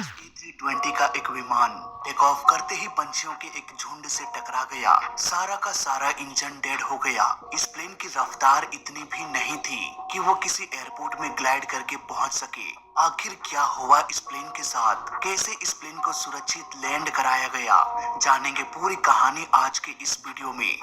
A320 का एक विमान टेक ऑफ करते ही पंछियों के एक झुंड से टकरा गया। सारा का सारा इंजन डेड हो गया। इस प्लेन की रफ्तार इतनी भी नहीं थी कि वो किसी एयरपोर्ट में ग्लाइड करके पहुंच सके। आखिर क्या हुआ इस प्लेन के साथ, कैसे इस प्लेन को सुरक्षित लैंड कराया गया, जानेंगे पूरी कहानी आज के इस वीडियो में।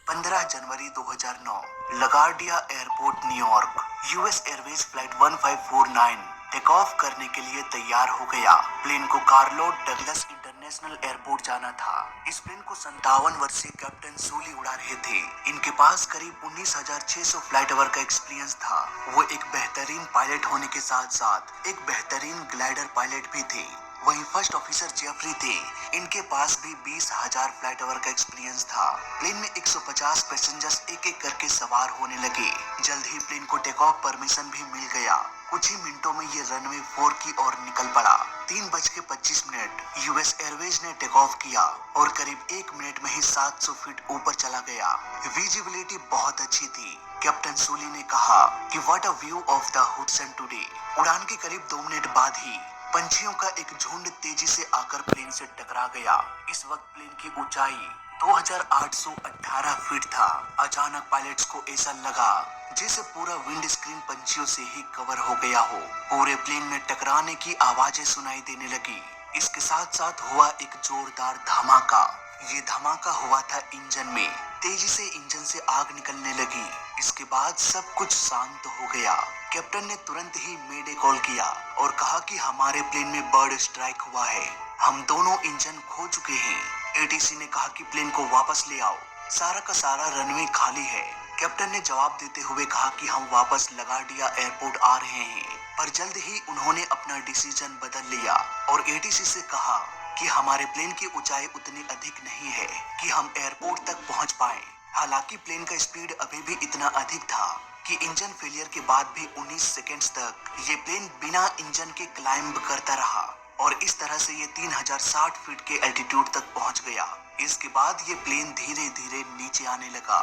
15 जनवरी 2009 LaGuardia airport New York. US Airways flight 1549 take off करने के लिए तैयार हो गया। प्लेन को कार्लोट डगलस इंटरनेशनल एयरपोर्ट जाना था। इस प्लेन को 57 वर्षीय कैप्टन सूली उड़ा रहे थे। इनके पास करीब 19,600 फ्लाइट आवर का एक्सपीरियंस था। वो एक बेहतरीन पायलट होने के साथ साथ एक बेहतरीन ग्लाइडर पायलट भी थे। वहीं फर्स्ट ऑफिसर जेफरी थे। इनके पास भी 20,000 फ्लाइट आवर का एक्सपीरियंस था। प्लेन में 150 पैसेंजर्स एक एक करके सवार होने लगे। जल्द ही प्लेन को टेक ऑफ परमिशन भी मिल गया। कुछ ही मिनटों में ये रनवे 4 की ओर निकल पड़ा। 3:25 यूएस एयरवेज ने टेक ऑफ किया और करीब 1 मिनट में ही 700 फीट ऊपर चला गया। विजिबिलिटी बहुत अच्छी थी। कैप्टन सूली ने कहा कि what a view of the Hudson today. उड़ान के करीब 2 मिनट बाद ही पंछियों का एक झुंड तेजी से आकर प्लेन से टकरा गया। इस वक्त प्लेन की ऊंचाई 2,818 फीट था। अचानक पायलट्स को ऐसा लगा जैसे पूरा विंड स्क्रीन पंछियों से ही कवर हो गया हो। पूरे प्लेन में टकराने की आवाजें सुनाई देने लगी। इसके साथ साथ हुआ एक जोरदार धमाका। ये धमाका हुआ था इंजन में। तेजी से इंजन से आग निकलने लगी। इसके बाद सब कुछ शांत हो गया। कैप्टन ने तुरंत ही मेडे कॉल किया और कहा कि हमारे प्लेन में बर्ड स्ट्राइक हुआ है। हम दोनों इंजन खो चुके हैं। एटीसी ने कहा कि प्लेन को वापस ले आओ। सारा का सारा रनवे खाली है। कैप्टन ने जवाब देते हुए कहा कि हम वापस लगार्डिया एयरपोर्ट आ रहे हैं। पर जल्द ही उन्होंने अपना डिसीजन बदल लिया और एटीसी से कहा कि हमारे प्लेन की ऊंचाई उतनी अधिक नहीं है कि हम एयरपोर्ट तक पहुंच पाए। हालांकि प्लेन का स्पीड अभी भी इतना अधिक था कि इंजन फेलियर के बाद भी 19 सेकेंड्स तक ये प्लेन बिना इंजन के क्लाइंब करता रहा और इस तरह से ये 3,060 फीट के एल्टीट्यूड तक पहुंच गया। इसके बाद ये प्लेन धीरे धीरे नीचे आने लगा।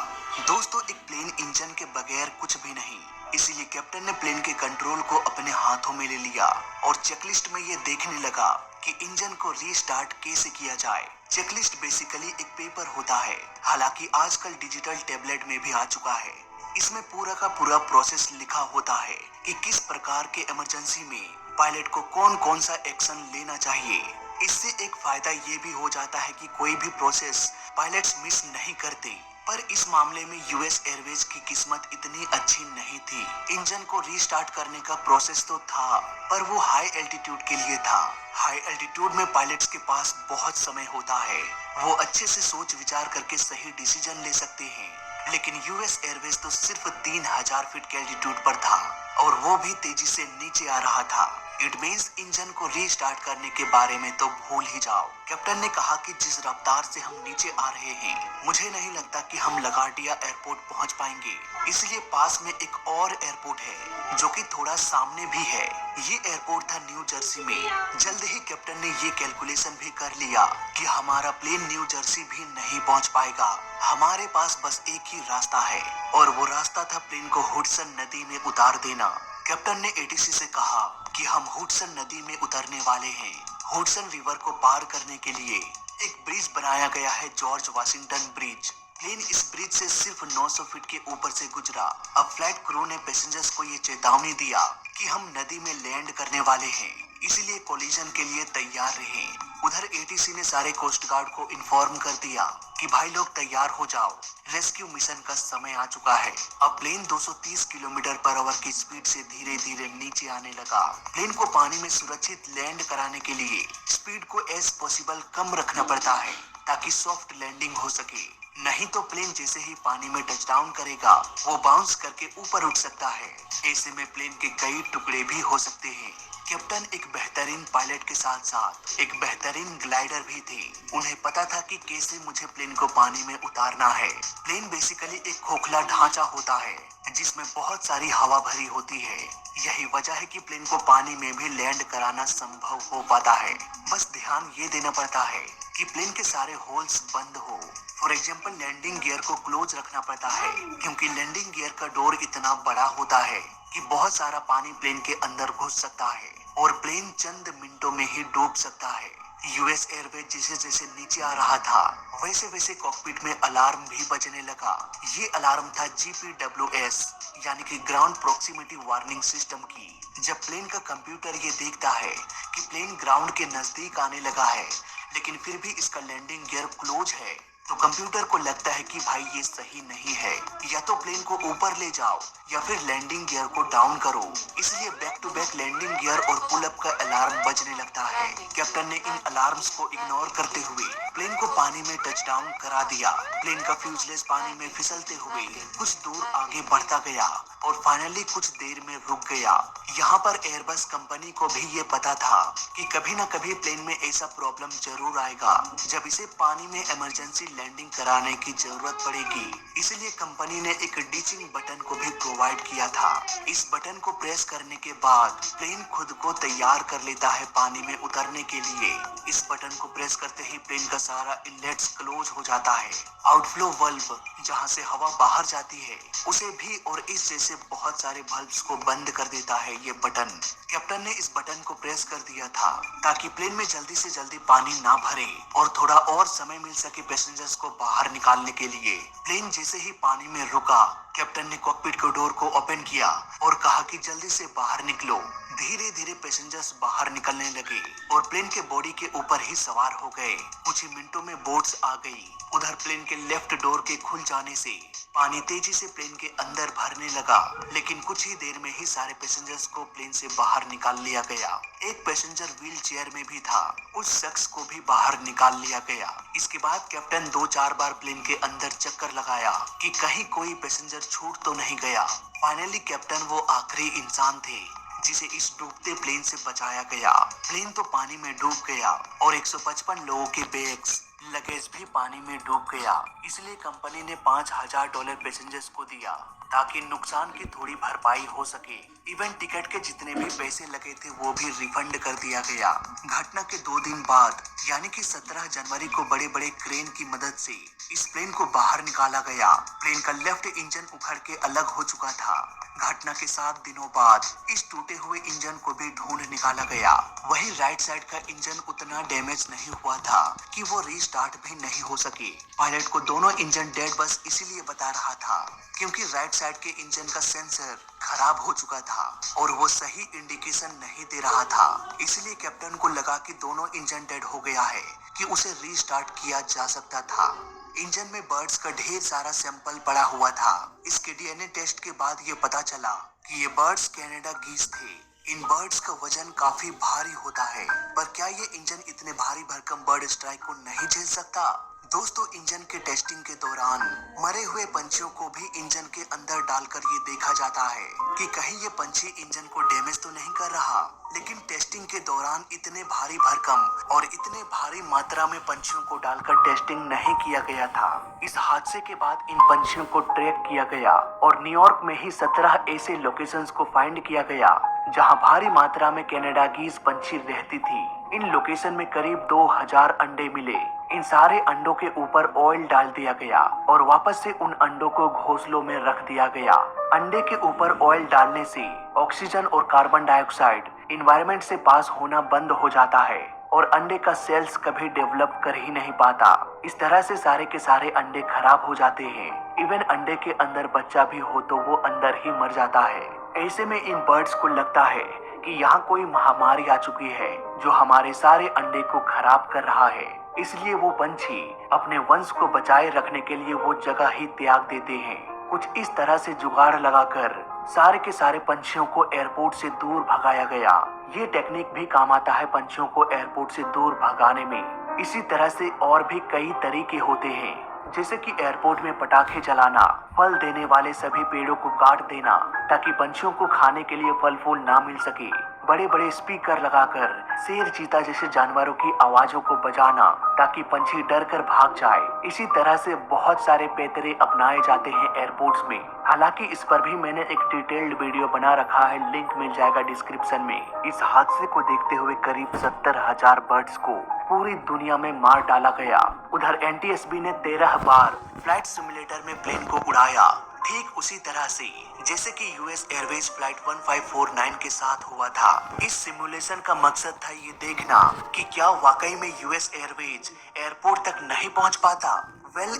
दोस्तों, एक प्लेन इंजन के बगैर कुछ भी नहीं। इसीलिए कैप्टन ने प्लेन के कंट्रोल को अपने हाथों में ले लिया और चेकलिस्ट में ये देखने लगा कि इंजन को रीस्टार्ट कैसे किया जाए। चेकलिस्ट बेसिकली एक पेपर होता है। हालांकि आजकल डिजिटल टैबलेट में भी आ चुका है। इसमें पूरा का पूरा प्रोसेस लिखा होता है कि किस प्रकार के इमरजेंसी में पायलट को कौन कौन सा एक्शन लेना चाहिए। इससे एक फायदा ये भी हो जाता है कि कोई भी प्रोसेस पायलट्स मिस नहीं करते। पर इस मामले में यूएस एयरवेज की किस्मत इतनी अच्छी नहीं थी। इंजन को रीस्टार्ट करने का प्रोसेस तो था, पर वो हाई एल्टीट्यूड के लिए था। हाई एल्टीट्यूड में पायलट्स के पास बहुत समय होता है। वो अच्छे से सोच विचार करके सही डिसीजन ले सकते हैं। लेकिन यूएस एयरवेज तो सिर्फ 3,000 फीट के एल्टीट्यूड पर था और वो भी तेजी से नीचे आ रहा था। इट मींस इंजन को रीस्टार्ट करने के बारे में तो भूल ही जाओ। कैप्टन ने कहा कि जिस रफ्तार से हम नीचे आ रहे हैं, मुझे नहीं लगता कि हम लगार्डिया एयरपोर्ट पहुंच पाएंगे। इसलिए पास में एक और एयरपोर्ट है जो कि थोड़ा सामने भी है। ये एयरपोर्ट था न्यू जर्सी में। जल्द ही कैप्टन ने ये कैलकुलेशन भी कर लिया कि हमारा प्लेन न्यू जर्सी भी नहीं पहुंच पाएगा। हमारे पास बस एक ही रास्ता है और वो रास्ता था प्लेन को हुडसन नदी में उतार देना। कैप्टन ने एटीसी से कहा कि हम हुडसन नदी में उतरने वाले हैं। हुडसन रिवर को पार करने के लिए एक ब्रिज बनाया गया है, जॉर्ज वाशिंगटन ब्रिज। प्लेन इस ब्रिज से सिर्फ 900 फीट के ऊपर से गुजरा। अब फ्लाइट क्रू ने पैसेंजर्स को ये चेतावनी दिया कि हम नदी में लैंड करने वाले हैं, इसलिए कोलिजन के लिए तैयार रहें। उधर एटीसी ने सारे कोस्ट गार्ड को इन्फॉर्म कर दिया कि भाई लोग तैयार हो जाओ, रेस्क्यू मिशन का समय आ चुका है। अब प्लेन 230 किलोमीटर पर आवर की स्पीड से धीरे धीरे नीचे आने लगा। प्लेन को पानी में सुरक्षित लैंड कराने के लिए स्पीड को एज पॉसिबल कम रखना पड़ता है ताकि सॉफ्ट लैंडिंग हो सके। नहीं तो प्लेन जैसे ही पानी में टच डाउन करेगा, वो बाउंस करके ऊपर उठ सकता है। ऐसे में प्लेन के कई टुकड़े भी हो सकते हैं। कैप्टन एक बेहतरीन पायलट के साथ साथ एक बेहतरीन ग्लाइडर भी थे। उन्हें पता था कि कैसे मुझे प्लेन को पानी में उतारना है। प्लेन बेसिकली एक खोखला ढांचा होता है जिसमें बहुत सारी हवा भरी होती है। यही वजह है कि प्लेन को पानी में भी लैंड कराना संभव हो पाता है। बस ध्यान ये देना पड़ता है कि प्लेन के सारे होल्स बंद हो। फॉर एग्जाम्पल, लैंडिंग गियर को क्लोज रखना पड़ता है क्योंकि लैंडिंग गियर का डोर इतना बड़ा होता है कि बहुत सारा पानी प्लेन के अंदर घुस सकता है और प्लेन चंद मिनटों में ही डूब सकता है। यूएस एयरवेज जैसे जैसे नीचे आ रहा था वैसे वैसे कॉकपिट में अलार्म भी बजने लगा। ये अलार्म था GPWS यानी कि ग्राउंड प्रोक्सिमिटी वार्निंग सिस्टम की। जब प्लेन का कंप्यूटर ये देखता है कि प्लेन ग्राउंड के नजदीक आने लगा है लेकिन फिर भी इसका लैंडिंग गियर क्लोज है, तो कंप्यूटर को लगता है कि भाई ये सही नहीं है, या तो प्लेन को ऊपर ले जाओ या फिर लैंडिंग गियर को डाउन करो। इसलिए back to back landing gear और पुल अप का अलार्म बजने लगता है। कैप्टन ने इन अलार्म्स को इग्नोर करते हुए प्लेन को पानी में टच डाउन करा दिया। प्लेन का फ्यूजलेस पानी में फिसलते हुए कुछ दूर आगे बढ़ता गया और फाइनली कुछ देर में रुक गया। यहाँ पर एयरबस कंपनी को भी ये पता था कि कभी न कभी प्लेन में ऐसा प्रॉब्लम जरूर आएगा जब इसे पानी में इमरजेंसी लैंडिंग कराने की जरूरत पड़ेगी। इसलिए कंपनी ने एक डीचिंग बटन को भी प्रोवाइड किया था। इस बटन को प्रेस करने के बाद प्लेन खुद को तैयार कर लेता है पानी में उतरने के लिए। इस बटन को प्रेस करते ही प्लेन का सारा इनलेट्स क्लोज हो जाता है। आउटफ्लो वाल्व जहां से हवा बाहर जाती है उसे भी और इस जैसे बहुत सारे वाल्व्स को बंद कर देता है ये बटन। कैप्टन ने इस बटन को प्रेस कर दिया था ताकि प्लेन में जल्दी से जल्दी पानी ना भरे और थोड़ा और समय मिल सके पैसेंजर्स को बाहर निकालने के लिए। प्लेन जैसे ही पानी में रुका, कैप्टन ने कॉकपिट के डोर को ओपन किया और कहा कि जल्दी से बाहर निकलो। धीरे धीरे पैसेंजर्स बाहर निकलने लगे और प्लेन के बॉडी के ऊपर ही सवार हो गए। कुछ ही मिनटों में बोट्स आ गई। उधर प्लेन के लेफ्ट डोर के खुल जाने से पानी तेजी से प्लेन के अंदर भरने लगा, लेकिन कुछ ही देर में ही सारे पैसेंजर्स को प्लेन से बाहर निकाल लिया गया। एक पैसेंजर व्हील चेयर में भी था, उस शख्स को भी बाहर निकाल लिया गया। इसके बाद कैप्टन 2-4 बार प्लेन के अंदर चक्कर लगाया कि कहीं कोई पैसेंजर छूट तो नहीं गया। फाइनली कैप्टन वो आखिरी इंसान थे जिसे इस डूबते प्लेन से बचाया गया। प्लेन तो पानी में डूब गया और 155 लोगों के बैग्स लगेज भी पानी में डूब गया। इसलिए कंपनी ने $5000 पैसेंजर्स को दिया ताकि नुकसान की थोड़ी भरपाई हो सके। इवन टिकट के जितने भी पैसे लगे थे वो भी रिफंड कर दिया गया। घटना के 2 दिन बाद यानी कि 17 जनवरी को बड़े बड़े क्रेन की मदद से इस प्लेन को बाहर निकाला गया। प्लेन का लेफ्ट इंजन उखड़ के अलग हो चुका था। घटना के 7 दिनों बाद इस टूटे हुए इंजन को भी ढूंढ निकाला गया। वहीं राइट साइड का इंजन उतना डैमेज नहीं हुआ था कि वो रीस्टार्ट भी नहीं हो सके। पायलट को दोनों इंजन डेड बस इसीलिए बता रहा था क्योंकि राइट साइड के इंजन का सेंसर खराब हो चुका था और वो सही इंडिकेशन नहीं दे रहा था। इसलिए कैप्टन को लगा कि दोनों इंजन डेड हो गया है कि उसे रीस्टार्ट किया जा सकता था। इंजन में बर्ड्स का ढेर सारा सैंपल पड़ा हुआ था। इसके डीएनए टेस्ट के बाद ये पता चला कि ये बर्ड्स कनाडा गीज थे। इन बर्ड्स का वजन काफी भारी होता है, पर क्या ये इंजन इतने भारी भरकम बर्ड स्ट्राइक को नहीं झेल सकता? दोस्तों, इंजन के टेस्टिंग के दौरान मरे हुए पंछियों को भी इंजन के अंदर डालकर ये देखा जाता है कि कहीं ये पंछी इंजन को डैमेज तो नहीं कर रहा। लेकिन टेस्टिंग के दौरान इतने भारी भरकम और इतने भारी मात्रा में पंछियों को डालकर टेस्टिंग नहीं किया गया था। इस हादसे के बाद इन पंछियों को ट्रैक किया गया और न्यूयॉर्क में ही 17 ऐसे लोकेशंस को फाइंड किया गया जहां भारी मात्रा में कनाडा गीज पंछी रहती थी। इन लोकेशन में करीब 2000 अंडे मिले। इन सारे अंडों के ऊपर ऑयल डाल दिया गया और वापस से उन अंडों को घोंसलों में रख दिया गया। अंडे के ऊपर ऑयल डालने से ऑक्सीजन और कार्बन डाइऑक्साइड एनवायरनमेंट से पास होना बंद हो जाता है और अंडे का सेल्स कभी डेवलप कर ही नहीं पाता। इस तरह से सारे के सारे अंडे खराब हो जाते हैं। इवन अंडे के अंदर बच्चा भी हो तो वो अंदर ही मर जाता है। ऐसे में इन बर्ड्स को लगता है कि यहाँ कोई महामारी आ चुकी है जो हमारे सारे अंडे को खराब कर रहा है। इसलिए वो पंछी अपने वंश को बचाए रखने के लिए वो जगह ही त्याग देते हैं। कुछ इस तरह से जुगाड़ लगाकर सारे के सारे पंछियों को एयरपोर्ट से दूर भगाया गया। ये टेक्निक भी काम आता है पंछियों को एयरपोर्ट से दूर भगाने में। इसी तरह से और भी कई तरीके होते हैं, जैसे कि एयरपोर्ट में पटाखे जलाना, फल देने वाले सभी पेड़ों को काट देना ताकि पंछियों को खाने के लिए फल फूल ना मिल सके, बड़े बड़े स्पीकर लगाकर शेर चीता जैसे जानवरों की आवाजों को बजाना ताकि पंछी डर कर भाग जाए। इसी तरह से बहुत सारे पैतरे अपनाए जाते हैं एयरपोर्ट्स में। हालांकि इस पर भी मैंने एक डिटेल्ड वीडियो बना रखा है, लिंक मिल जाएगा डिस्क्रिप्शन में। इस हादसे को देखते हुए करीब 70,000 बर्ड्स को पूरी दुनिया में मार डाला गया। उधर एनटीएसबी ने 13 बार फ्लाइट सिमुलेटर में प्लेन को उड़ाया, ठीक उसी तरह से जैसे कि यूएस एयरवेज फ्लाइट 1549 के साथ हुआ था। इस सिमुलेशन का मकसद था ये देखना कि क्या वाकई में यूएस एयरवेज एयरपोर्ट तक नहीं पहुंच पाता।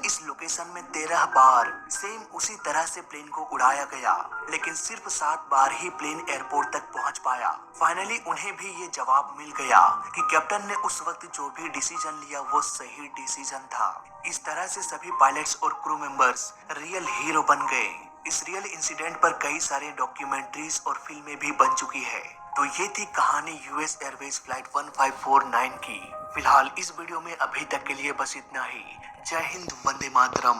इस लोकेशन में 13 बार सेम उसी तरह से प्लेन को उड़ाया गया, लेकिन सिर्फ 7 बार ही प्लेन एयरपोर्ट तक पहुंच पाया। फाइनली उन्हें भी ये जवाब मिल गया कि कैप्टन ने उस वक्त जो भी डिसीजन लिया वो सही डिसीजन था। इस तरह से सभी पायलट्स और क्रू मेंबर्स रियल हीरो बन गए। इस रियल इंसिडेंट पर कई सारे डॉक्यूमेंट्रीज और फिल्में भी बन चुकी है। तो ये थी कहानी यूएस एयरवेज फ्लाइट 1549 की। फिलहाल इस वीडियो में अभी तक के लिए बस इतना ही। जय हिंद, वंदे मातरम।